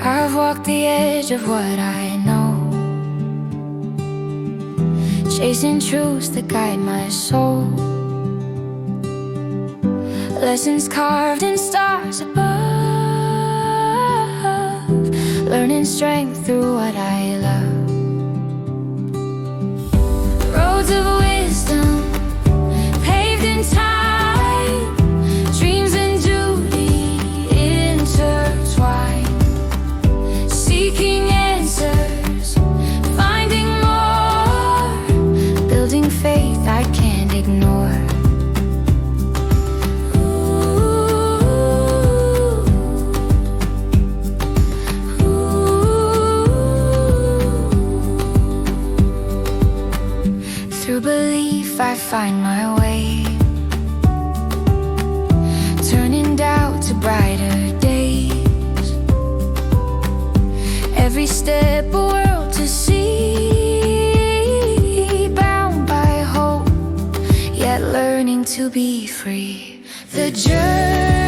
I've walked the edge of what I know, chasing truths that guide my soul. Lessons carved in stars above, learning strength through what I love. Roads of wisdom paved in time, dreams and duty intertwined, seeking answers, finding more, building faith I can't ignore. Through belief I find my way, turning doubt to brighter days. Every step a world to see, bound by hope, yet learning to be free. The journey